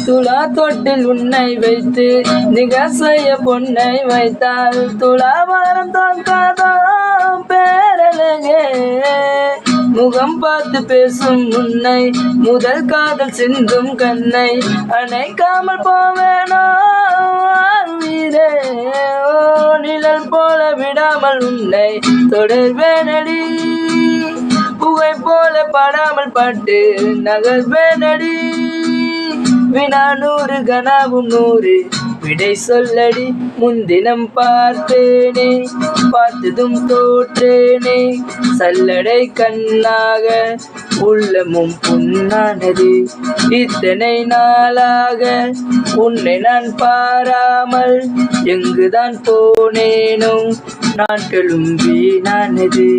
துலா தொட்டில் உன்னை வைத்து நிகர் செய்ய பொன்னை வைத்தால் துலாபாரம் தோற்காதோ பேரழகே. முகம் பார்த்து பேசும் உன்னை முதல் காதல் சிந்தும் கண்ணை அணைக்காமல் போவேனோ உயிரே. நிழல் போல விடாமல் உன்னை தொடர்வேனடி, புகை போல படாமல் பட்டு நகர்வேனடி. வினா 100 கனாவும் 100 விடை சொல்லடி. முன்தினம் பார்த்தேனே பார்த்ததும் தோற்றேனே, சல்லடை கண்ணாக உள்ளமும் புண்ணானது. இத்தனை நாளாக உன்னை நான் பாராமல் எங்குதான் போனேனோ, நாட்களும் வீணானது.